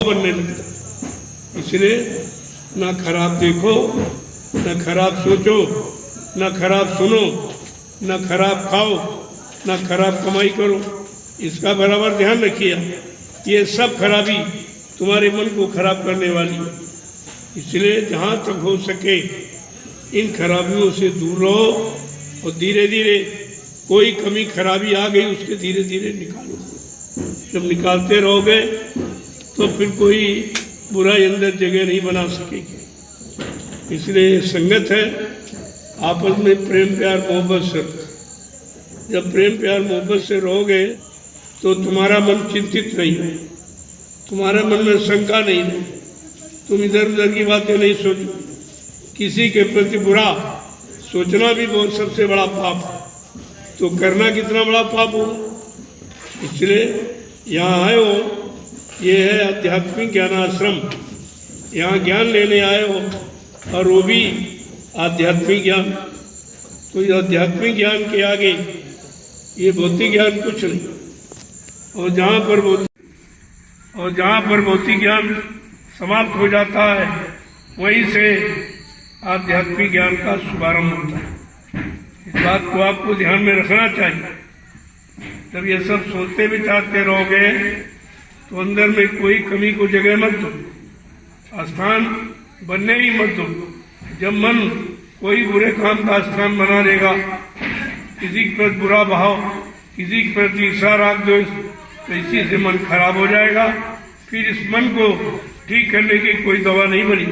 बनने लगता। इसलिए ना खराब देखो, ना खराब सोचो, ना खराब सुनो, ना खराब खाओ, ना खराब कमाई करो। इसका बराबर ध्यान रखिए। ये सब खराबी तुम्हारे मन को खराब करने वाली है। इसलिए जहाँ तक हो सके इन खराबियों से दूर रहो और धीरे धीरे कोई कमी खराबी आ गई उसके धीरे धीरे निकालो। जब निकालते रहोगे तो फिर कोई बुराई अंदर जगह नहीं बना सकेगी। इसलिए संगत है, आपस में प्रेम प्यार मोहब्बत से। जब प्रेम प्यार मोहब्बत से रहोगे तो तुम्हारा मन चिंतित नहीं है, तुम्हारे मन में शंका नहीं है, तुम इधर उधर की बातें नहीं सोचो। किसी के प्रति बुरा सोचना भी बहुत सबसे बड़ा पाप है, तो करना कितना बड़ा पाप हो। इसलिए यहाँ आए हो, ये है आध्यात्मिक ज्ञानाश्रम। यहाँ ज्ञान लेने आए हो और वो भी आध्यात्मिक ज्ञान। तो इस आध्यात्मिक ज्ञान के आगे ये भौतिक ज्ञान कुछ नहीं। और जहाँ पर भौतिक ज्ञान समाप्त हो जाता है वहीं से आध्यात्मिक ज्ञान का शुभारंभ होता है। इस बात को आपको ध्यान में रखना चाहिए। जब ये सब सोचते विचारते रहोगे तो अंदर में कोई कमी को जगह मत दो, स्थान बनने ही मत दो। जब मन कोई बुरे काम का स्थान बना लेगा, किसी के प्रति बुरा भाव, किसी के प्रति ईर्ष्या राग द्वेष, तो इसी से मन खराब हो जाएगा। फिर इस मन को ठीक करने की कोई दवा नहीं बनी।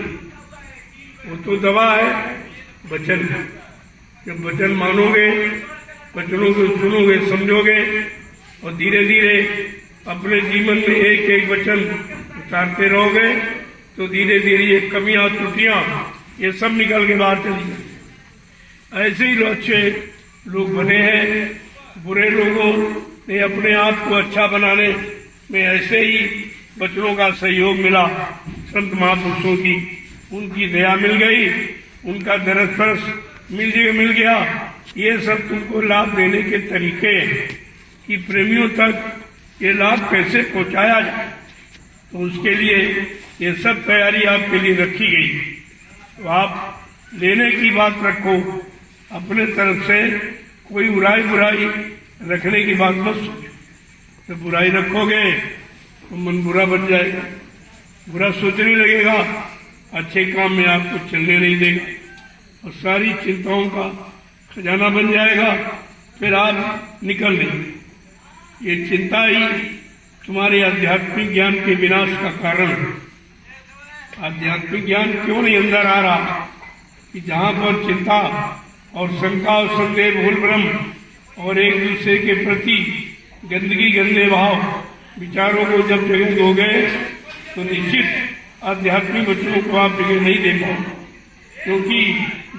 वो तो दवा है वचन। जब वचन मानोगे, वचनों को सुनोगे, समझोगे और धीरे धीरे अपने जीवन में एक एक वचन उतारते रहोगे तो धीरे धीरे ये कमियां त्रुटियां ये सब निकल के बाहर चली जाएंगी। ऐसे ही अच्छे लोग बने हैं। बुरे लोगों ने अपने आप को अच्छा बनाने में ऐसे ही बच्चों का सहयोग मिला, संत महापुरुषों की, उनकी दया मिल गई, उनका दरद स्पर्श मिल गया। ये सब तुमको लाभ देने के तरीके हैं कि प्रेमियों तक ये लाभ कैसे पहुंचाया जाए। तो उसके लिए ये सब तैयारी आपके लिए रखी गई। तो आप लेने की बात रखो, अपने तरफ से कोई बुराई रखने की बात मत सोचो। जब बुराई रखोगे तो मन बुरा बन जाएगा, बुरा सोचने लगेगा, अच्छे काम में आपको चलने नहीं देगा और सारी चिंताओं का खजाना बन जाएगा। फिर आप निकल देंगे। ये चिंता ही तुम्हारे आध्यात्मिक ज्ञान के विनाश का कारण है। आध्यात्मिक ज्ञान क्यों नहीं अंदर आ रहा कि जहाँ पर चिंता और शंका और संदेह भूल भ्रम और एक दूसरे के प्रति गंदगी, गंदे भाव, विचारों को जब जगह दोगे तो निश्चित आध्यात्मिक वचनों को आप जगह नहीं दे पाओगे। क्योंकि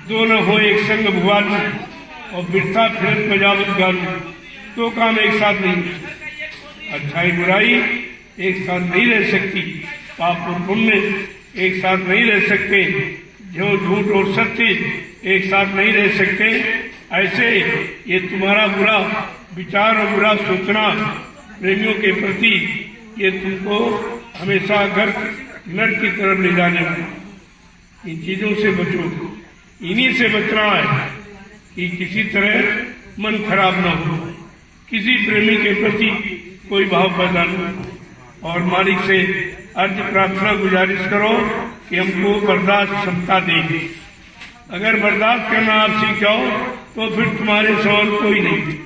दो न हो एक संग भुआलू और बिरथा फिर प्रजावत गालू, दो काम एक साथ नहीं। अच्छाई बुराई एक साथ नहीं रह सकती, पाप और पुण्य एक साथ नहीं रह सकते, जो झूठ और सत्य एक साथ नहीं रह सकते। ऐसे ये तुम्हारा बुरा विचार और बुरा सोचना प्रेमियों के प्रति ये तुमको हमेशा नरक की तरफ ले जाने वाला। इन चीजों से बचो, इन्हीं से बचना है कि किसी तरह मन खराब न हो, किसी प्रेमी के प्रति कोई भाव पैदा न हो। और मालिक से अर्ज प्रार्थना गुजारिश करो कि हमको बर्दाश्त क्षमता देंगे। अगर बर्दाश्त करना आप सीख जाओ तो फिर तुम्हारे सवाल कोई नहीं।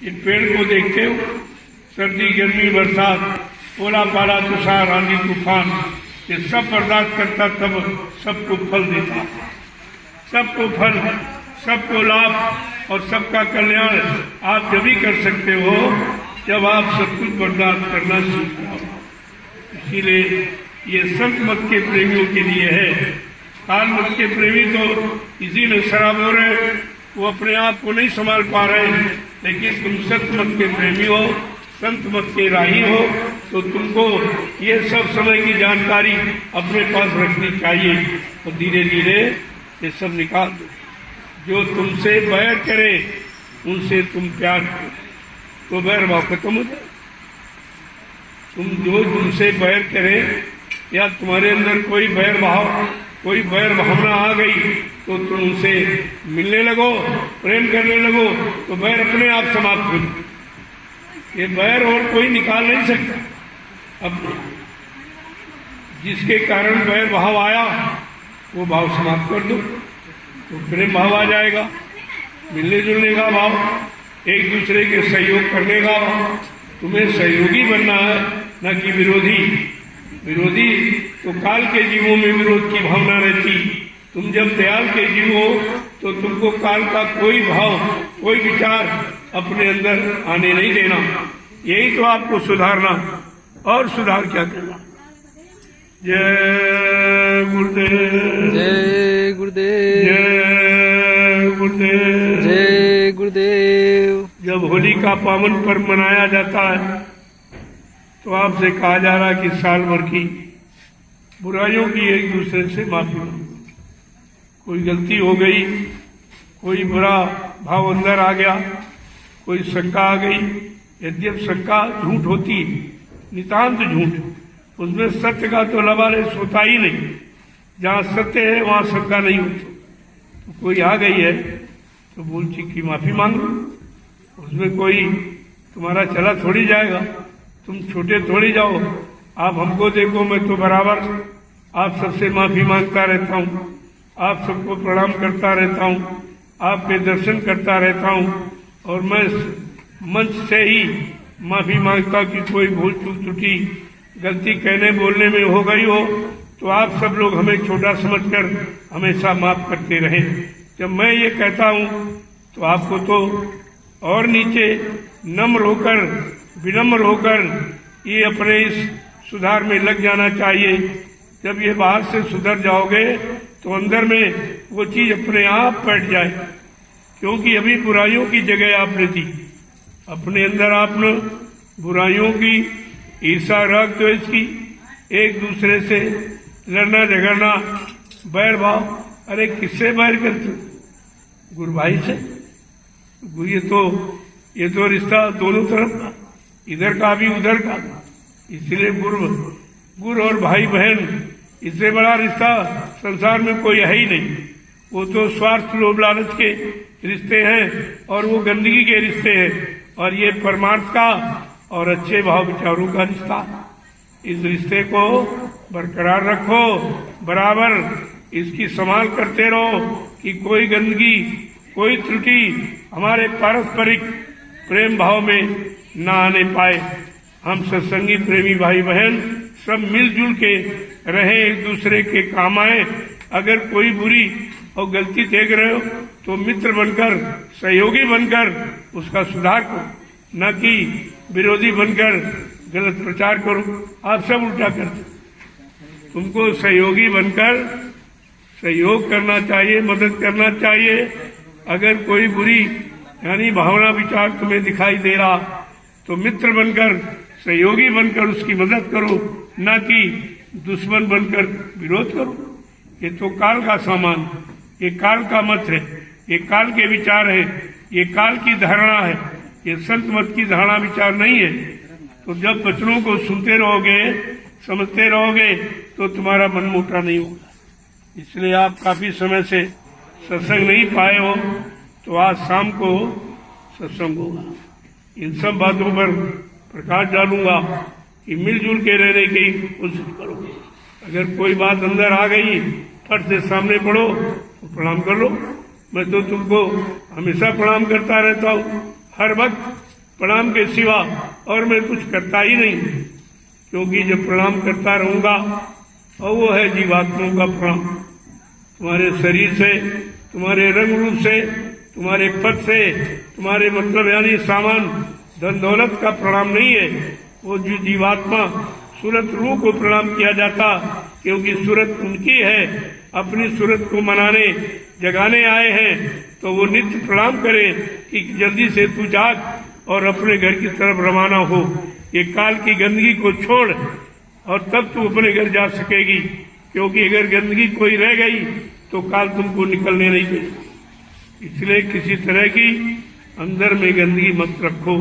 इन पेड़ को देखते हो, सर्दी गर्मी बरसात ओला पाला तुषार आंधी तूफान, ये सब बर्दाश्त करता तब सबको फल देता। सबको फल, सबको लाभ और सबका कल्याण आप जब ही कर सकते हो जब आप सब कुछ बर्दाश्त करना सीख जाओ। इसीलिए ये संत मत के प्रेमियों के लिए है। काल मत के प्रेमी तो इसी में शराब हो रहे, वो अपने आप को नहीं संभाल पा रहे। लेकिन तुम संत मत के प्रेमी हो, संत मत के राही हो, तो तुमको ये सब समय की जानकारी अपने पास रखनी चाहिए और धीरे धीरे ये सब निकाल दो। जो तुमसे बैर करे उनसे तुम प्यार करो तो बैर भाव खत्म हो जाए। तुम जो तुमसे बैर करे या तुम्हारे अंदर कोई बैर भावना आ गई तो तुम उनसे मिलने लगो, प्रेम करने लगो, तो बैर अपने आप समाप्त हो जाए। ये बैर और कोई निकाल नहीं सकता। अब जिसके कारण बैर भाव आया वो भाव समाप्त कर दो तो प्रेम भाव आ जाएगा, मिलने जुलने का भाव, एक दूसरे के सहयोग करने का भाव। तुम्हें सहयोगी बनना है, न कि विरोधी। विरोधी तो काल के जीवों में विरोध की भावना रहती। तुम जब दयाल के जीव हो तो तुमको काल का कोई भाव, कोई विचार अपने अंदर आने नहीं देना। यही तो आपको सुधारना, और सुधार क्या करना। जय गुरुदेव, जय गुरुदेव, जय गुरुदेव, जय गुरुदेव। जब होली का पावन पर्व मनाया जाता है तो आपसे कहा जा रहा है कि साल भर की बुराइयों की एक दूसरे से माफी मांगो। कोई गलती हो गई, कोई बुरा भाव अंदर आ गया, कोई शंका आ गई, यद्यप शंका झूठ होती है, नितांत झूठ, उसमें सत्य का तो लबालेस होता ही नहीं। जहाँ सत्य है वहाँ शंका नहीं होती। तो कोई आ गई है तो बोल चीख की माफी मांग लो, उसमें कोई तुम्हारा चला थोड़ी जाएगा, तुम छोटे थोड़ी जाओ। आप हमको देखो, मैं तो बराबर आप सबसे माफी मांगता रहता हूँ, आप सबको प्रणाम करता रहता हूँ, आपके दर्शन करता रहता हूँ, और मैं मंच से ही माफी मांगता कि कोई भूल चूक त्रुटि गलती कहने बोलने में हो गई हो तो आप सब लोग हमें छोटा समझकर हमेशा माफ करते रहें। जब मैं ये कहता हूँ तो आपको तो और नीचे नम्र होकर, विनम्र होकर ये अपने इस सुधार में लग जाना चाहिए। जब ये बाहर से सुधर जाओगे तो अंदर में वो चीज अपने आप बैठ जाए, क्योंकि अभी बुराइयों की जगह आपने दी। अपने अंदर आपने बुराइयों की, ईर्षा, राग, द्वेष की, एक दूसरे से लड़ना झगड़ना, बैर भाव। अरे किससे बैर करते हो? गुरु भाई से। ये तो रिश्ता दोनों तरफ का, इधर का भी उधर का। इसलिए गुरु और भाई बहन, इससे बड़ा रिश्ता संसार में कोई है ही नहीं। वो तो स्वार्थ, लोभ, लालच के रिश्ते हैं और वो गंदगी के रिश्ते हैं। और ये परमार्थ का और अच्छे भाव विचारों का रिश्ता। इस रिश्ते को बरकरार रखो, बराबर इसकी संभाल करते रहो कि कोई गंदगी, कोई त्रुटि हमारे पारस्परिक प्रेम भाव में न आने पाए। हम सत्संगी प्रेमी भाई बहन सब मिलजुल के रहे, एक दूसरे के काम आए। अगर कोई बुरी और गलती देख रहे हो तो मित्र बनकर, सहयोगी बनकर उसका सुधार करो, न कि विरोधी बनकर गलत प्रचार करो। आप सब उल्टा करते। तुमको सहयोगी बनकर सहयोग करना चाहिए, मदद करना चाहिए। अगर कोई बुरी यानी भावना, विचार तुम्हें दिखाई दे रहा तो मित्र बनकर, सहयोगी बनकर उसकी मदद करो, न कि दुश्मन बनकर विरोध करो। ये तो काल का सामान, ये काल का मत है, ये काल के विचार है, ये काल की धारणा है, ये संत मत की धारणा विचार नहीं है। तो जब वचनों को सुनते रहोगे, समझते रहोगे तो तुम्हारा मन मोटा नहीं होगा। इसलिए आप काफी समय से सत्संग नहीं पाए हो तो आज शाम को सत्संग होगा। इन सब बातों पर प्रकाश डालूंगा कि मिलजुल के रहने की कोशिश करो। अगर कोई बात अंदर आ गई, फट से सामने पढ़ो तो प्रणाम कर लो। मैं तो तुमको हमेशा प्रणाम करता रहता हूँ, हर वक्त प्रणाम के सिवा और मैं कुछ करता ही नहीं। क्योंकि जब प्रणाम करता रहूंगा, और वो है जीवात्माओं का प्रणाम। तुम्हारे शरीर से, तुम्हारे रंग रूप से, तुम्हारे पद से, तुम्हारे मतलब यानी सामान, धन दौलत का प्रणाम नहीं है। वो जो जीवात्मा सूरत रूह को प्रणाम किया जाता, क्योंकि सूरत उनकी है। अपनी सूरत को मनाने, जगाने आए हैं तो वो नित्य प्रणाम करें कि जल्दी से तू जाग और अपने घर की तरफ रवाना हो। ये काल की गंदगी को छोड़ और तब तू अपने घर जा सकेगी। क्योंकि अगर गंदगी कोई रह गई तो काल तुमको निकलने नहीं देगा। इसलिए किसी तरह की अंदर में गंदगी मत रखो।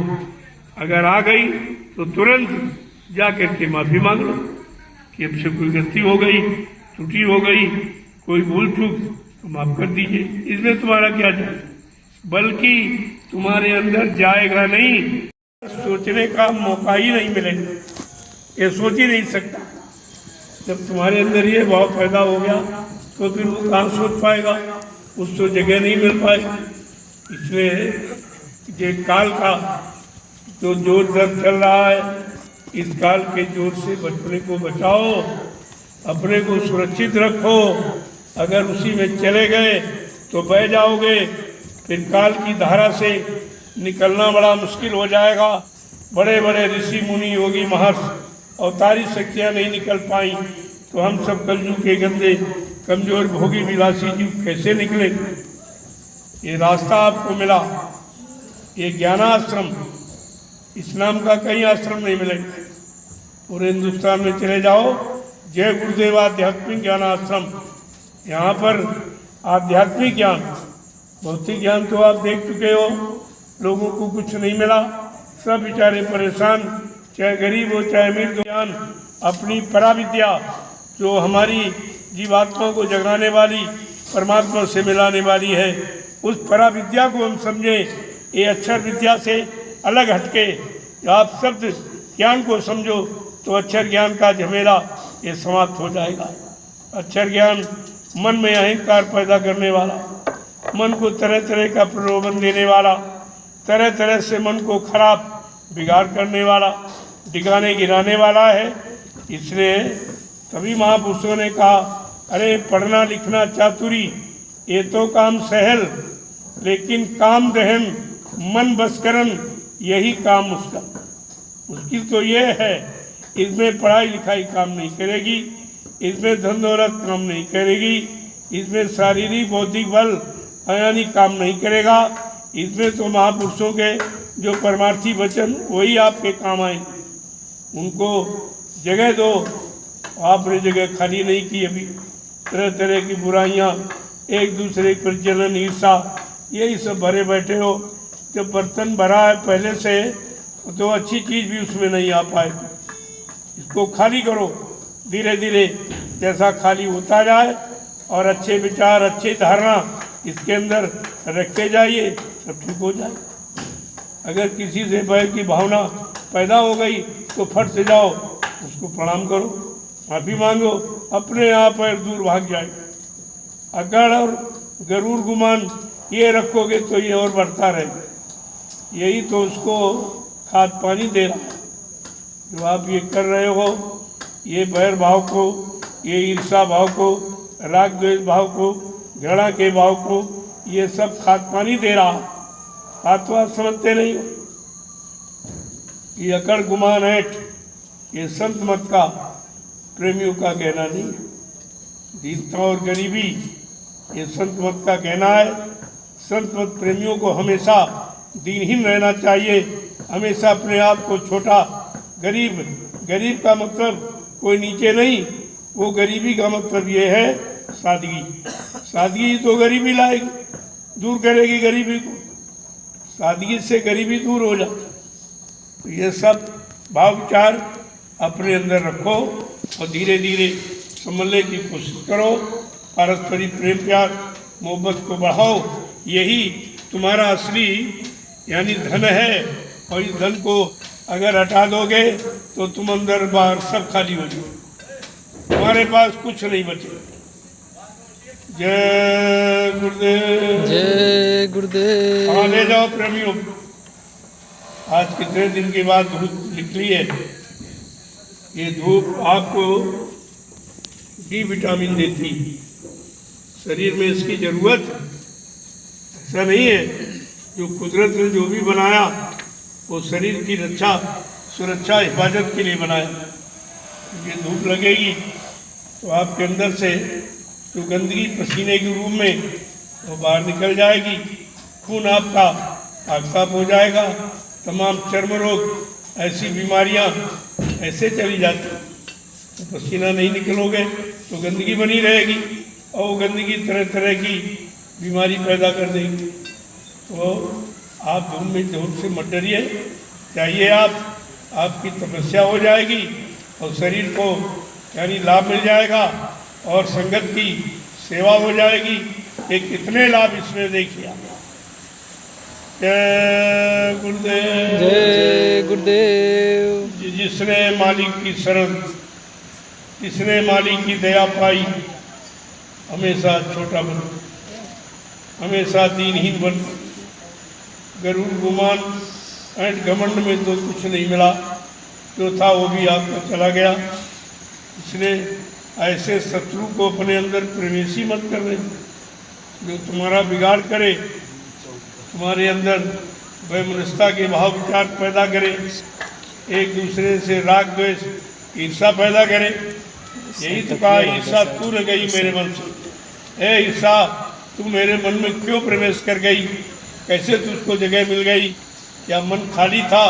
अगर आ गई तो तुरंत जा करके माफी मांग लो कि हमसे कोई गलती हो गई, त्रुटि हो गई, कोई भूल चूक, तो माफ कर दीजिए। इसमें तुम्हारा क्या जाए, बल्कि तुम्हारे अंदर जाएगा नहीं, सोचने का मौका ही नहीं मिलेगा, ये सोच ही नहीं सकता। जब तुम्हारे अंदर ये भाव पैदा हो गया तो फिर वो कहाँ सोच पाएगा, उसको जगह नहीं मिल पाएगी। इसलिए ये काल का जो जोर दर्द चल रहा है, इस काल के जोर से बचने को बचाओ, अपने को सुरक्षित रखो। अगर उसी में चले गए तो बह जाओगे, फिर काल की धारा से निकलना बड़ा मुश्किल हो जाएगा। बड़े बड़े ऋषि मुनि योगी महर्षि अवतारी शक्तियाँ नहीं निकल पाई, तो हम सब कलयुग के गंदे कमजोर भोगी विलासी जीव कैसे निकले। ये रास्ता आपको मिला, ये ज्ञानाश्रम, इस्लाम का कहीं आश्रम नहीं मिलेगा। पूरे हिंदुस्तान में चले जाओ, जय गुरुदेव आध्यात्मिक ज्ञान आश्रम, यहाँ पर आध्यात्मिक ज्ञान, भौतिक ज्ञान तो आप देख चुके हो, लोगों को कुछ नहीं मिला, सब बेचारे परेशान, चाहे गरीब हो चाहे अमीर। ज्ञान अपनी पराविद्या जो हमारी जीवात्मा को जगाने वाली, परमात्मा से मिलाने वाली है, उस पराविद्या को हम समझें। ये अक्षर विद्या से अलग हटके आप शब्द ज्ञान को समझो तो अक्षर ज्ञान का झमेला ये समाप्त हो जाएगा। अक्षर ज्ञान मन में अहंकार पैदा करने वाला, मन को तरह तरह का प्रलोभन देने वाला, तरह तरह से मन को खराब बिगाड़ करने वाला, डिगाने गिराने वाला है। इसलिए तभी महापुरुषों ने कहा, अरे पढ़ना लिखना चातुरी ये तो काम सहल, लेकिन काम दहन मन बसकरन यही काम मुश्किल। मुश्किल तो ये है, इसमें पढ़ाई लिखाई काम नहीं करेगी, इसमें धन दौलत काम नहीं करेगी, इसमें शारीरिक बौद्धिक बल यानी काम नहीं करेगा। इसमें तो महापुरुषों के जो परमार्थी वचन वही आपके काम आएंगे। उनको जगह दो, आपने जगह खाली नहीं की अभी। तरह तरह की बुराइयाँ, एक दूसरे पर जलन ईर्षा, यही सब भरे बैठे हो। जब बर्तन भरा है पहले से तो अच्छी चीज़ भी उसमें नहीं आ पाएगी। इसको खाली करो, धीरे धीरे जैसा खाली होता जाए और अच्छे विचार अच्छे धारणा इसके अंदर रखते जाइए, सब ठीक हो जाए। अगर किसी से भय की भावना पैदा हो गई तो फट से जाओ, उसको प्रणाम करो, माफ़ी मांगो, अपने आप पैर दूर भाग जाए। अकड़ और गरूर गुमान ये रखोगे तो ये और बढ़ता रहेगा। यही तो उसको खाद पानी दे रहा है। जो आप ये कर रहे हो, ये बैर भाव को, ये ईर्षा भाव को, राग द्वेष भाव को, घृणा के भाव को, ये सब खाद पानी दे रहा। बात तो आप समझते नहीं हो। ये अकड़ गुमान ऐठ ये संत मत का, प्रेमियों का कहना नहीं है। दीनता और गरीबी ये संत मत का कहना है। संत मत प्रेमियों को हमेशा दीनहीन रहना चाहिए, हमेशा अपने आप को छोटा, गरीब, गरीब का मतलब कोई नीचे नहीं, वो गरीबी का मतलब ये है सादगी। सादगी तो गरीबी लाएगी, दूर करेगी गरीबी को। सादगी से गरीबी दूर हो जाती है। तो ये सब भाव विचार अपने अंदर रखो और धीरे धीरे समझने की कोशिश करो। पारस्परिक प्रेम प्यार मोहब्बत को बढ़ाओ, यही तुम्हारा असली यानी धन है। और इस धन को अगर हटा दोगे तो तुम अंदर बाहर सब खाली हो जाओ, तुम्हारे पास कुछ नहीं बचे। जय गुरुदेव, जय गुरुदेव। हाँ ले जाओ प्रेमियों। आज कितने दिन के बाद धूप निकली है। ये धूप आपको डी विटामिन देती, शरीर में इसकी जरूरत। ऐसा नहीं है, जो कुदरत ने जो भी बनाया वो शरीर की रक्षा सुरक्षा हिफाजत के लिए बनाया। ये धूप लगेगी तो आपके अंदर से जो गंदगी पसीने के रूप में वो बाहर निकल जाएगी, खून आपका आग साफ हो जाएगा, तमाम चर्म रोग ऐसी बीमारियां ऐसे चली जाती। तो पसीना नहीं निकलोगे तो गंदगी बनी रहेगी और वो गंदगी तरह तरह की बीमारी पैदा कर देगी। तो आप धूप में धूप से मत डरिए, चाहिए आप आपकी तपस्या हो जाएगी और शरीर को यानी लाभ मिल जाएगा और संगत की सेवा हो जाएगी। ये कितने लाभ इसमें देखिए। जय गुरुदेव। जय गुरुदेव। जिसने मालिक की शरण, जिसने मालिक की दया पाई, हमेशा छोटा बन, हमेशा दीनहीन बन, गरुड़ गुमान एंड घमंड में तो कुछ नहीं मिला, जो था वो भी आपको चला गया। इसलिए ऐसे शत्रु को अपने अंदर प्रवेश ही मत करने दो, जो तुम्हारा बिगाड़ करे, तुम्हारे अंदर वैमनस्यता के भाव विचार पैदा करे, एक दूसरे से राग द्वेष ईर्षा पैदा करे। यही तो कहा, ईर्षा तू न गई मेरे मन से। ए ईर्षा, तू मेरे मन में क्यों प्रवेश कर गई? कैसे तुझको जगह मिल गई? या मन खाली था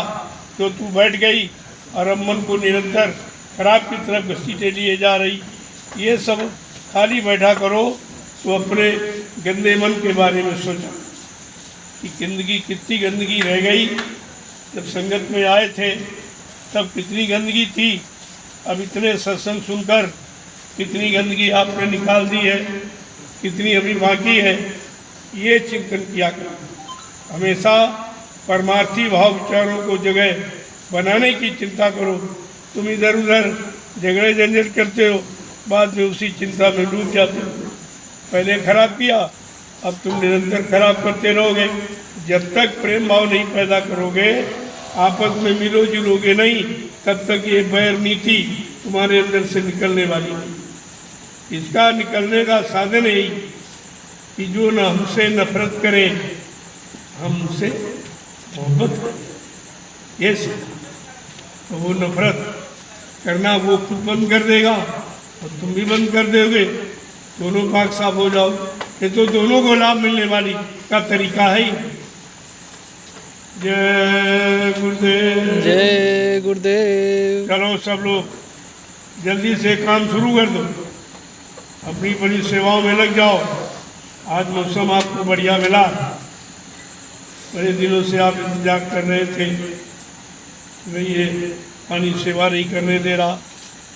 तो तू बैठ गई और अब मन को निरंतर खराब की तरफ घसीटे लिए जा रही। ये सब खाली बैठा करो तो अपने गंदे मन के बारे में सोचा कि गंदगी, कितनी गंदगी रह गई। जब संगत में आए थे तब कितनी गंदगी थी, अब इतने सत्संग सुनकर कितनी गंदगी आपने निकाल दी है, कितनी अभी बाकी है। ये चिंतन किया करो। हमेशा परमार्थी भाव विचारों को जगह बनाने की चिंता करो। तुम इधर उधर झगड़े झंझट करते हो, बाद में उसी चिंता में डूब जाते हो। पहले खराब किया, अब तुम निरंतर खराब करते रहोगे। जब तक प्रेम भाव नहीं पैदा करोगे, आपस में मिलो जुलोगे नहीं, तब तक ये बैर नीति तुम्हारे अंदर से निकलने वाली नहीं। इसका निकलने का साधन यही कि जो न हमसे नफरत करे, हमसे मोहब्बत करे। ये तो वो नफरत करना वो खुद बंद कर देगा और तुम भी बंद कर दोगे, दोनों पाक साफ हो जाओ। ये तो दोनों को लाभ मिलने वाली का तरीका है ही। जय गुरुदेव। जय गुरुदेव। चलो सब लोग जल्दी से काम शुरू कर दो, अपनी बड़ी सेवाओं में लग जाओ। आज मौसम आपको बढ़िया मिला, बड़े दिनों से आप इंतजार कर रहे थे, भाई ये पानी सेवा नहीं करने दे रहा,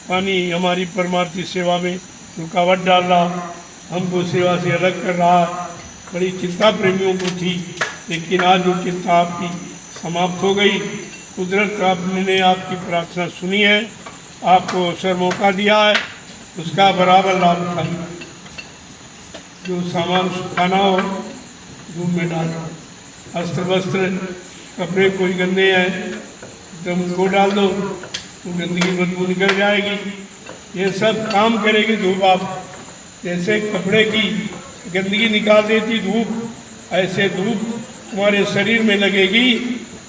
पानी हमारी परमार्थी सेवा में रुकावट डाल रहा, हमको सेवा से अलग कर रहा। बड़ी चिंता प्रेमियों को थी, लेकिन आज वो चिंता आपकी समाप्त हो गई। कुदरत आपने आपकी प्रार्थना सुनी है, आपको अवसर मौका दिया है, उसका बराबर लाभ उठाइए। जो सामान सुखाना हो धूप में डालो, अस्त्र वस्त्र कपड़े कोई गंदे हैं तो उनको डाल दो, तो गंदगी बदबू निकल जाएगी। ये सब काम करेगी धूप। आप जैसे कपड़े की गंदगी निकाल देती धूप, ऐसे धूप तुम्हारे शरीर में लगेगी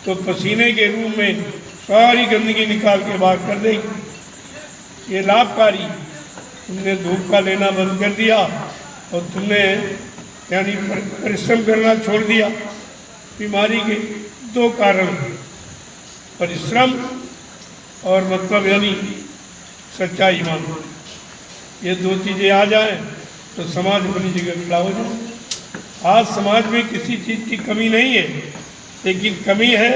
तो पसीने के रूप में सारी गंदगी निकाल के बाहर कर देगी। ये लाभकारी। तुमने धूप का लेना बंद कर दिया और तुमने यानी परिश्रम करना छोड़ दिया। बीमारी के दो कारण, परिश्रम और मतलब यानी सच्चा ईमान। ये दो चीज़ें आ जाए तो समाज अपनी जगह खड़ा हो जाए। आज समाज में किसी चीज़ की कमी नहीं है, लेकिन कमी है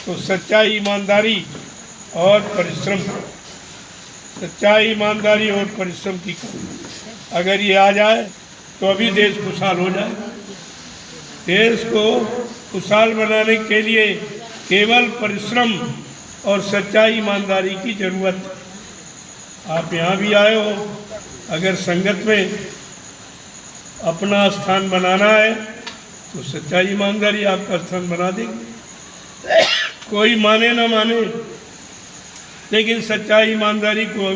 तो सच्चाई, ईमानदारी और परिश्रम। सच्चाई, ईमानदारी और परिश्रम की कमी अगर ये आ जाए तो अभी देश खुशहाल हो जाए। देश को खुशहाल बनाने के लिए केवल परिश्रम और सच्चाई, ईमानदारी की जरूरत है। आप यहाँ भी आए हो, अगर संगत में अपना स्थान बनाना है तो सच्चाई, ईमानदारी आपका स्थान बना देगी। कोई माने ना माने, लेकिन सच्चाई, ईमानदारी को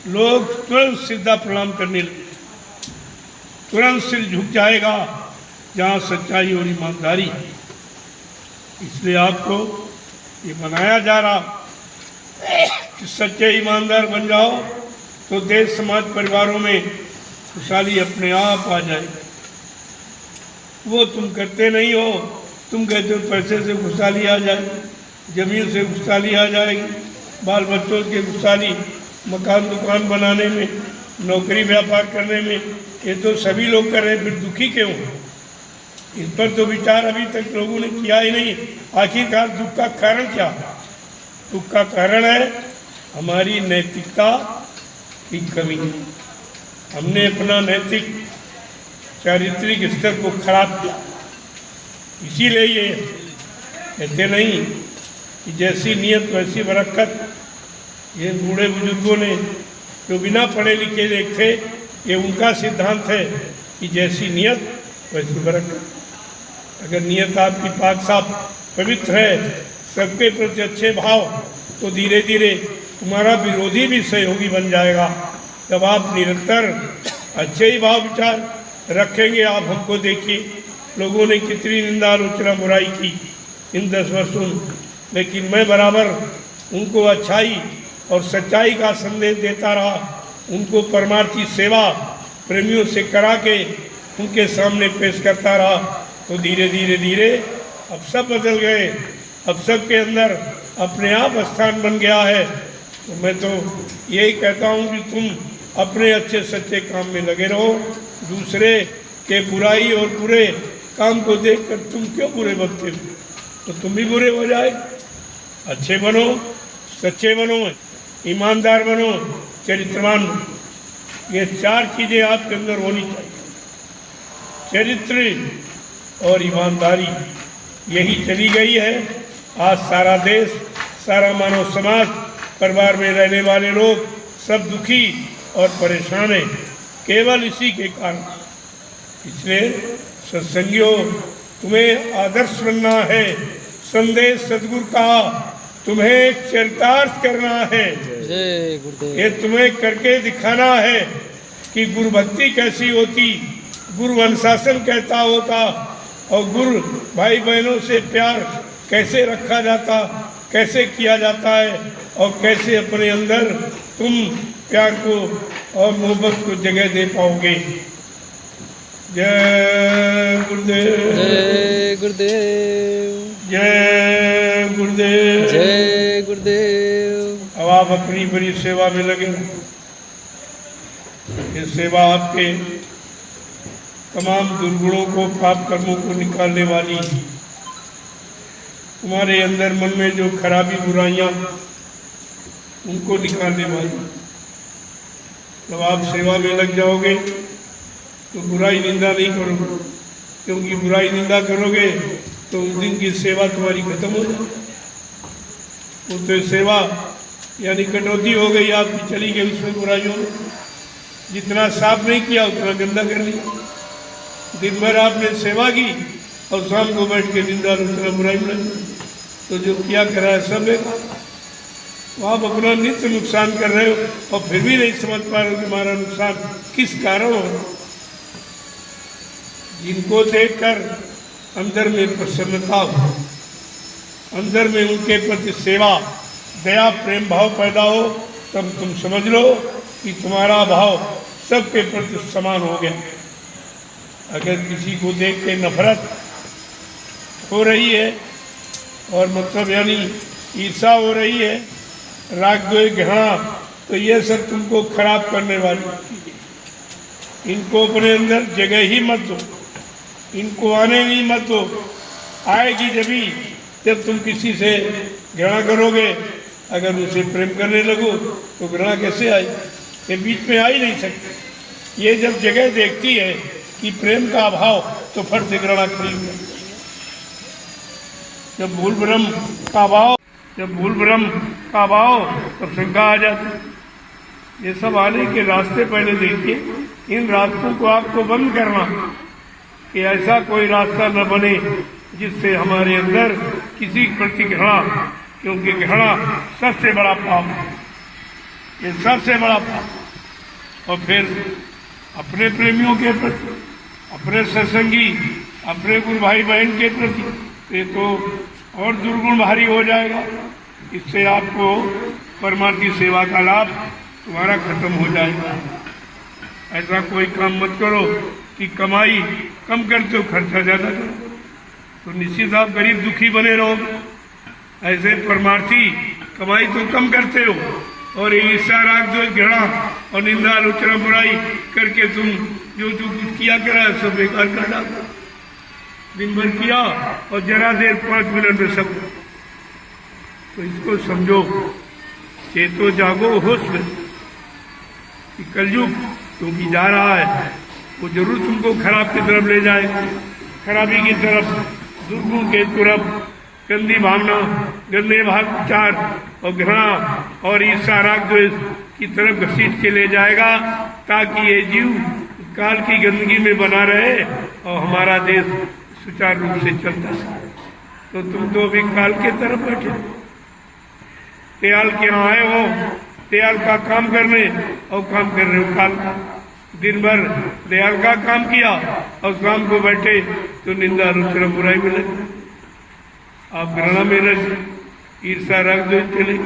लोग तुरंत सीधा प्रणाम करने लगे, तुरंत सिर झुक जाएगा जहाँ सच्चाई और ईमानदारी। इसलिए आपको ये बनाया जा रहा कि सच्चे ईमानदार बन जाओ तो देश, समाज, परिवारों में खुशहाली अपने आप आ जाएगी। वो तुम करते नहीं हो। तुम कहते हो पैसे से खुशहाली आ जाएगी, ज़मीन से खुशहाली आ जाएगी, बाल बच्चों की खुशहाली, मकान दुकान बनाने में, नौकरी व्यापार करने में। ये तो सभी लोग कर रहे हैं, फिर दुखी क्यों? इस पर तो विचार अभी तक लोगों ने किया ही नहीं। आखिरकार दुख का कारण क्या? दुख का कारण है हमारी नैतिकता की कमी। हमने अपना नैतिक चारित्रिक स्तर को खराब किया। इसीलिए ये कहते नहीं कि जैसी नीयत वैसी बरकत। ये बूढ़े बुजुर्गों ने जो बिना पढ़े लिखे एक थे, ये उनका सिद्धांत है कि जैसी नीयत वैसी बरकत। अगर नीयत आपकी पाक साफ पवित्र है, सबके प्रति अच्छे भाव, तो धीरे धीरे तुम्हारा विरोधी भी सहयोगी बन जाएगा। जब आप निरंतर अच्छे ही भाव विचार रखेंगे। आप हमको देखिए, लोगों ने कितनी निंदा आलोचना बुराई की इन 10 वर्षों में, लेकिन मैं बराबर उनको अच्छाई और सच्चाई का संदेश देता रहा। उनको परमार्थी सेवा प्रेमियों से करा के उनके सामने पेश करता रहा। तो धीरे धीरे धीरे अब सब बदल गए। अब सबके अंदर अपने आप स्थान बन गया है। तो मैं तो यही कहता हूँ कि तुम अपने अच्छे सच्चे काम में लगे रहो। दूसरे के बुराई और बुरे काम को देखकर तुम क्यों बुरे बनते हो? तो तुम भी बुरे हो जाए। अच्छे बनो, सच्चे बनो, ईमानदार बनो, चरित्रवान बनो। ये 4 चीज़ें आपके अंदर होनी चाहिए। चरित्र और ईमानदारी यही चली गई है। आज सारा देश, सारा मानव समाज, परिवार में रहने वाले लोग सब दुखी और परेशान हैं, केवल इसी के कारण। इसलिए सत्संगियों, तुम्हें आदर्श बनना है। संदेश सदगुरु का तुम्हें चरितार्थ करना है। जय गुरुदेव। ये तुम्हें करके दिखाना है कि गुरु भक्ति कैसी होती, गुरु अनुशासन कैसा होता, और गुरु भाई बहनों से प्यार कैसे रखा जाता, कैसे किया जाता है, और कैसे अपने अंदर तुम प्यार को और मोहब्बत को जगह दे पाओगे। जय गुरुदेव। जय गुरुदेव। जय गुरुदेव। जय गुरुदेव। अब आप अपनी बड़ी सेवा में लगे। ये सेवा आपके तमाम दुर्गुणों को, पाप कर्मों को निकालने वाली। तुम्हारे अंदर मन में जो खराबी बुराइयां, उनको निकालने वाली। जब आप सेवा में लग जाओगे तो बुराई निंदा नहीं करोगे, क्योंकि बुराई निंदा करोगे तो उस दिन की सेवा तुम्हारी खत्म हो जाएगी। वो तो सेवा यानी कटौती हो गई आपकी, चली गई उसमें बुराइयों में। जितना साफ नहीं किया उतना गंदा कर लिया। दिन भर आपने सेवा की और शाम को बैठ के निंदा आलोचना बुराई बनाई, तो जो किया करा है सब बेकार। तो आप अपना नित्य नुकसान कर रहे हो और फिर भी नहीं समझ पा रहे हो कि हमारा नुकसान किस कारण हो। जिनको देखकर अंदर में प्रसन्नता हो, अंदर में उनके प्रति सेवा, दया, प्रेम भाव पैदा हो, तब तुम समझ लो कि तुम्हारा भाव सबके प्रति समान हो गया। अगर किसी को देख के नफरत हो रही है और मतलब यानी ईर्षा हो रही है, राग द्वेष घृणा, तो ये सब तुमको खराब करने वाली चीजें। इनको अपने अंदर जगह ही मत दो, इनको आने ही मत दो। आएगी जब तुम किसी से घृणा करोगे। अगर उसे प्रेम करने लगो तो घृणा कैसे आई? ये बीच में आ ही नहीं सकती। ये जब जगह देखती है कि प्रेम का अभाव, तो फट से घृणा खड़ी हो जाती है। जब भूल भ्रम का अभाव, तब शंका आ जाती है। ये सब आने के रास्ते पहले देखिए। इन रास्तों को आपको बंद करना, कि ऐसा कोई रास्ता न बने जिससे हमारे अंदर किसी प्रति घृणा, क्योंकि घृणा सबसे बड़ा पाप है। ये सबसे बड़ा पाप। और फिर अपने प्रेमियों के प्रति, अपने सत्संगी, अपने गुरु भाई बहन के प्रति, ये तो और दुर्गुण भारी हो जाएगा। इससे आपको परमार्थी सेवा का लाभ तुम्हारा खत्म हो जाएगा। ऐसा कोई काम मत करो कि कमाई कम करते हो, खर्चा ज्यादा करो, तो निश्चित आप गरीब दुखी बने रहोगे। ऐसे परमार्थी कमाई तो कम करते हो और ईर्ष्या, राग, द्वेष, घृणा और निंदा, आलोचना, बुराई करके तुम जो कुछ किया करा सब बेकार कर डालते। दिन भर किया और जरा देर 5 मिनट में सब। तो इसको समझो, चेतो जागो होश में कि कलयुग क्योंकि जा रहा है वो जरूर तुमको खराब की तरफ ले जाए, खराबी की तरफ, दुर्गुण के तरफ, गंदी भावना, गंदे विचार और घृणा और ईर्ष्या राग द्वेष की तरफ घसीट के ले जाएगा, ताकि ये जीव काल की गंदगी में बना रहे और हमारा देश सुचारू रूप से चलता है। तो तुम तो अभी काल के तरफ बैठे, दयाल के यहाँ आए हो, दयाल का काम करने और काम कर रहे हो काल का। दिन भर दयाल का काम किया और शाम को बैठे तो निंदा रुचि बुराई में लगे, आप घृणा में रह, ईर्षा राग द्वेष चले,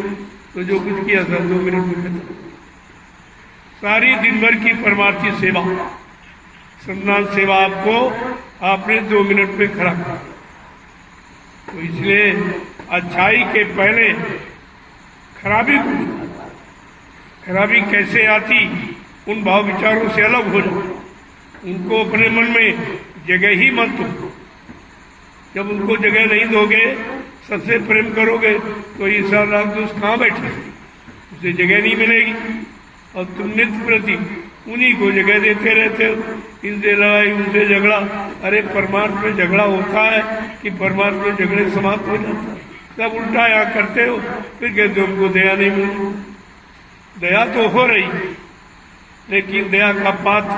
तो जो कुछ किया था 2 मिनट में खत्म। सारी दिन भर की परमार्थी सेवा, संतान सेवा आपको आपने 2 मिनट में खड़ा किया। तो इसलिए अच्छाई के पहले खराबी कैसे आती, उन भाव विचारों से अलग हो जाओ, उनको अपने मन में जगह ही मत दो। जब उनको जगह नहीं दोगे, सबसे प्रेम करोगे, तो ईर्ष्या राग द्वेष कहाँ बैठे, उसे जगह नहीं मिलेगी। और तुम नित्य प्रति उन्हीं को जगह देते रहते हो, इनसे लड़ाई उनसे झगड़ा। अरे परमार्थ में झगड़ा होता है कि परमार्थ में झगड़े समाप्त हो जाते हैं? सब उल्टा यहाँ करते हो, फिर कहते हो हमको दया नहीं मिली। दया तो हो रही, लेकिन दया का पात्र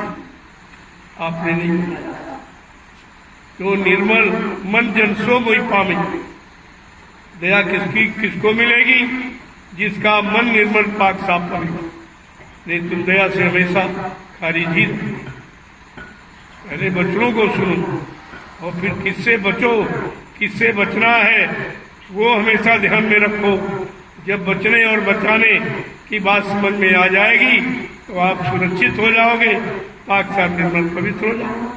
आपने नहीं बनाया। जो निर्मल मन जन सो मोहि पामे, दया किसको मिलेगी? जिसका मन निर्मल पाक साफ पवित्र। नहीं तुम दया से हमेशा खारिज ही। पहले बचनों को सुनो और फिर किससे बचो, किससे बचना है वो हमेशा ध्यान में रखो। जब बचने और बचाने की बात समझ में आ जाएगी तो आप सुरक्षित हो जाओगे, पाक साफ निर्मल पवित्र हो जाओगे।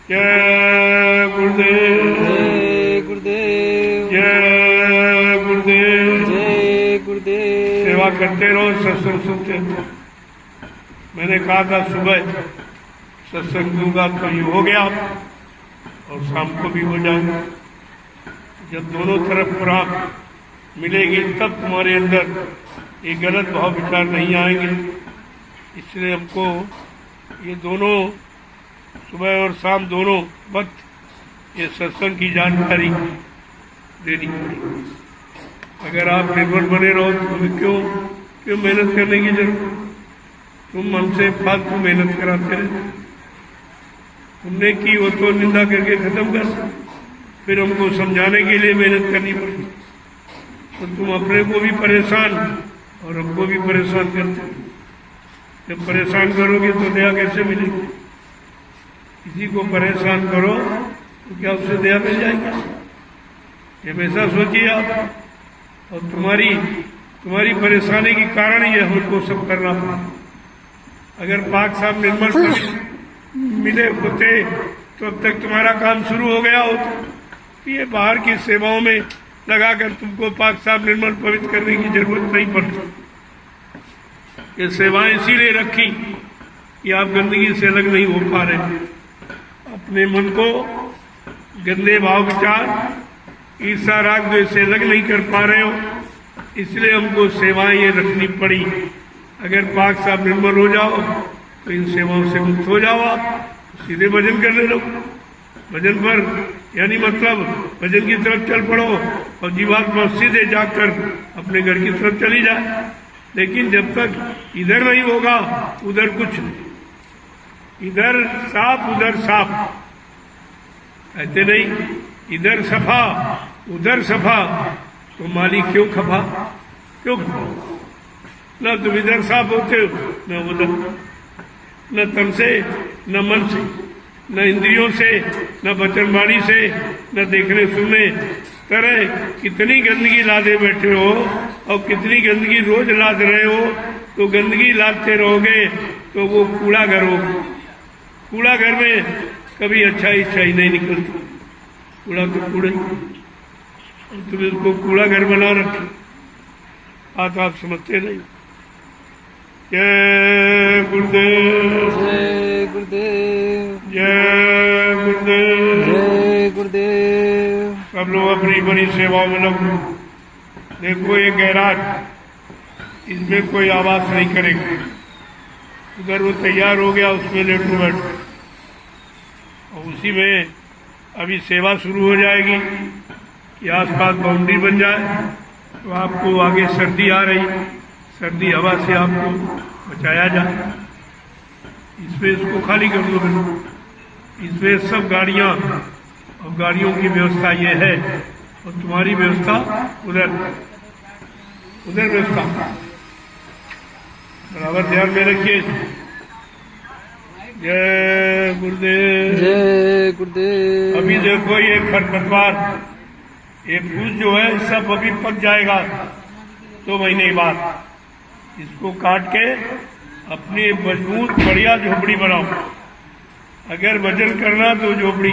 जय गुरुदेव, जय गुरुदेव, जय गुरुदेव, जय गुरुदेव। सेवा करते रहो, सत्संग सुनते रहो। मैंने कहा था सुबह सत्संग दूंगा तो ये हो गया और शाम को भी हो जाएगा। जब दोनों तरफ खुराक मिलेगी तब तुम्हारे अंदर ये गलत भाव विचार नहीं आएंगे। इसलिए हमको ये दोनों सुबह और शाम दोनों वक्त ये सत्संग की जानकारी देनी पड़ेगी। अगर आप निर्भर बने रहो तो हमें क्यों मेहनत करने की जरूरत? तुम हमसे फालतू मेहनत कराते रहते, तुमने की वो तो निंदा करके खत्म कर, फिर हमको समझाने के लिए मेहनत करनी पड़ती। तो तुम अपने को भी परेशान और हमको भी परेशान करते। जब परेशान करोगे तो दया कैसे मिलेगी? किसी को परेशान करो तो क्या उससे दया मिल जाएगी? ये हमेशा सोचिए आप। और तुम्हारी परेशानी के कारण ये हमको सब करना पड़ा। अगर पाक साहब निर्मल मिले होते तो अब तक तुम्हारा काम शुरू हो गया होता। तो ये बाहर की सेवाओं में लगाकर तुमको पाक साहब निर्मल पवित्र करने की जरूरत नहीं पड़ती। ये सेवाएं इसीलिए रखी कि आप गंदगी से अलग नहीं हो पा रहे, अपने मन को गंदे भाव विचार, ईर्ष्या राग द्वेष से अलग नहीं कर पा रहे हो, इसलिए हमको सेवाएं ये रखनी पड़ी। अगर पाक साहब निर्मल हो जाओ तो इन सेवाओं से मुक्त हो जाओ, आप सीधे भजन करने लगो। भजन पर यानी मतलब भजन की तरफ चल पड़ो और जीवात्मा सीधे जाकर अपने घर की तरफ चली जाए। लेकिन जब तक इधर नहीं होगा उधर कुछ नहीं। इधर साफ उधर साफ कहते नहीं, इधर सफा उधर सफा, तो मालिक क्यों खफा? क्यों खफा? न तुम इधर साफ होते हो न उधर, न तन से न मन से न इंद्रियों से न वचन वाणी से न देखने सुनने तरह कितनी गंदगी लादे बैठे हो और कितनी गंदगी रोज लाद रहे हो। तो गंदगी लादते रहोगे तो वो कूड़ा घर होगा। कूड़ा घर में कभी अच्छाई नहीं निकलती। कूड़ा तो कूड़ा ही, तुम इसको कूड़ा घर बना रखे, बात आप समझते नहीं। जय गुरुदेव, जय गुरुदेव, जय गुरुदेव, जय गुरुदेव। सब लोग अपनी बड़ी सेवाओं में लगो। देखो ये गैराज, इसमें कोई आवाज नहीं करेगा। उधर वो तैयार हो गया, उसमें लेटो बैठो, और उसी में अभी सेवा शुरू हो जाएगी कि आसपास बाउंड्री बन जाए। तो आपको आगे सर्दी आ रही, सर्दी हवा से आपको बचाया जाए। इसमें इसको खाली कर दो बिल्कुल। इसमें सब गाड़ियां और गाड़ियों की व्यवस्था ये है, और तुम्हारी व्यवस्था उधर उधर व्यवस्था बराबर ध्यान में रखिए। जय गुरुदेव। जय गुरुदेव। अभी देखो ये खरपतवार, ये फूस जो है सब अभी पक जाएगा 2 महीने बाद। इसको काट के अपनी मजबूत बढ़िया झोपड़ी बनाओ। अगर भजन करना तो झोपड़ी,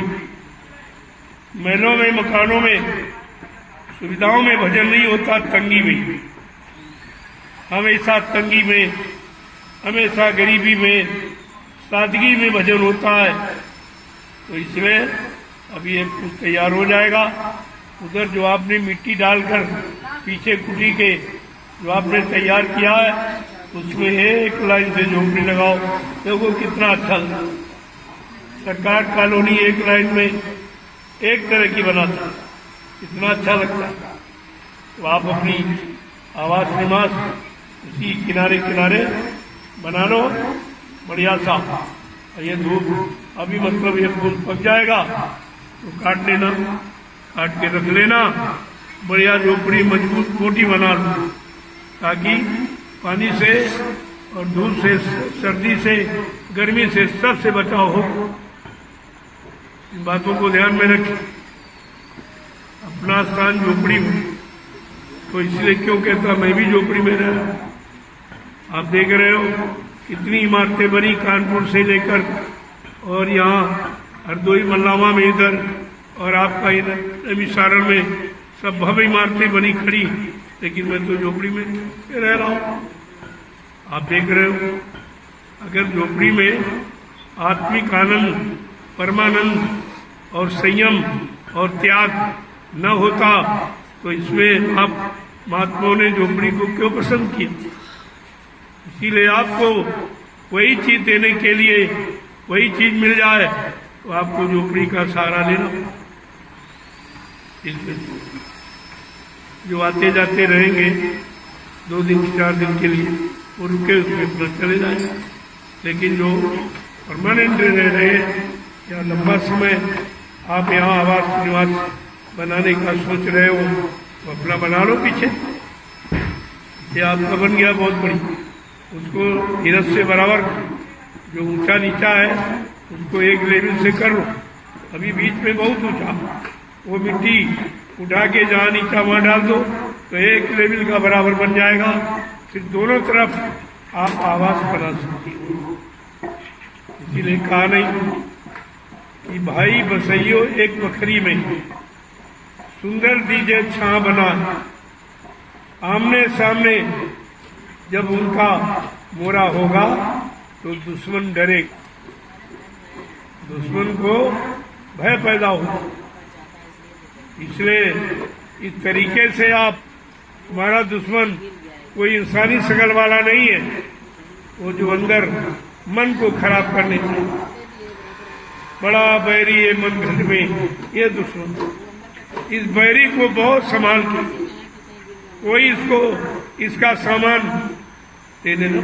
महलों में, मकानों में, सुविधाओं में भजन नहीं होता, तंगी में। हमेशा तंगी में, हमेशा गरीबी में, सादगी में भजन होता है। तो इसलिए अभी ये कुछ तैयार हो जाएगा। उधर जो आपने मिट्टी डालकर पीछे कुटी के जो आपने तैयार किया है, उसमें एक लाइन से झोपड़ी लगाओ। देखो कितना अच्छा लगता। सरकार कॉलोनी एक लाइन में एक तरह की बनाता, कितना अच्छा लगता। तो आप अपनी आवास निवास उसी किनारे किनारे बना लो बढ़िया सा। और ये धूप अभी मतलब ये फूल पक जाएगा तो काट लेना, काट के रख लेना। बढ़िया झोपड़ी मजबूत मोटी बना लो, ताकि पानी से और धूप से, सर्दी से, गर्मी से, सबसे बचाव हो। इन बातों को ध्यान में रखें। अपना स्थान झोपड़ी में, तो इसलिए क्यों कहता मैं भी झोपड़ी में रह रहा हूं। आप देख रहे हो कितनी इमारतें बनी, कानपुर से लेकर और यहाँ हरदोई मल्लावा में इधर, और आपका इधर सारण में सब भव्य इमारतें बनी खड़ी, लेकिन मैं तो झोपड़ी में रह रहा हूँ। आप देख रहे हो, अगर झोपड़ी में आत्मिक आनंद, परमानंद और संयम और त्याग न होता तो इसमें आप महात्माओं ने झोपड़ी को क्यों पसंद किया। इसीलिए आपको वही चीज देने के लिए वही चीज मिल जाए तो आपको झोपड़ी का सहारा लेना। इसमें जो आते जाते रहेंगे 2 दिन 4 दिन के लिए, वो रुके उसमें चले जाएंगे। लेकिन जो परमानेंट रह रहे या लंबा समय आप यहाँ आवास निवास बनाने का सोच रहे हो, तो अपना बना लो पीछे। ये आपका बन गया बहुत बड़ी, उसको हिरत से बराबर, जो ऊंचा नीचा है उसको एक लेवल से कर लो। अभी बीच में बहुत ऊंचा, वो मिट्टी उठा के जहाँ नीचा वहाँ डाल दो तो एक लेवल का बराबर बन जाएगा। फिर दोनों तरफ आप आवास बना सकते हो। इसीलिए कहा नहीं कि भाई बसइयो एक बखरी में, सुंदर दीजे छां बना। आमने सामने जब उनका मोरा होगा तो दुश्मन डरे, दुश्मन को भय पैदा हो। इसलिए इस तरीके से आप, तुम्हारा दुश्मन कोई इंसानी शकल वाला नहीं है, वो जो अंदर मन को खराब करने बड़ा बैरी है मन घर में, ये दुश्मन। इस बैरी को बहुत संभाल के कोई इसको इसका सामान दे देना।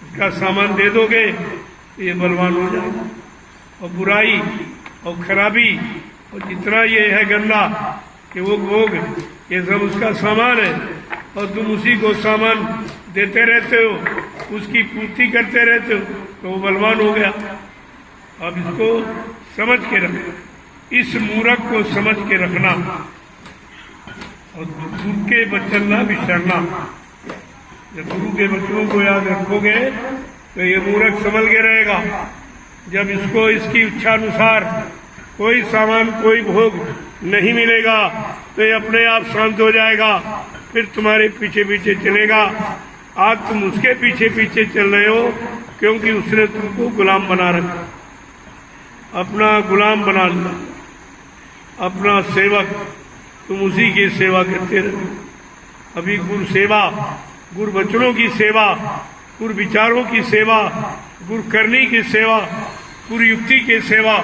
इसका सामान दे दोगे तो ये बलवान हो जाएगा। और बुराई और खराबी और जितना ये है गंदा कि वो भोग, ये सब उसका सामान है, और तुम उसी को सामान देते रहते हो, उसकी पूर्ति करते रहते हो, तो वो बलवान हो गया। अब इसको समझ के रखना, इस मूरख को समझ के रखना, और गुरु के वचन ना बिसरना। जब गुरु के वचनों को याद रखोगे तो ये मूरख संभल के रहेगा। जब इसको इसकी इच्छा अनुसार कोई सामान, कोई भोग नहीं मिलेगा तो ये अपने आप शांत हो जाएगा, फिर तुम्हारे पीछे पीछे चलेगा। आज तुम उसके पीछे पीछे चल रहे हो क्योंकि उसने तुमको गुलाम बना रखा, अपना गुलाम बना लिया, अपना सेवक। तुम उसी की सेवा करते रहो। अभी गुरु सेवा, गुरु वचनों की सेवा, गुरु विचारों की सेवा, गुरु करनी की सेवा, गुरु युक्ति की सेवा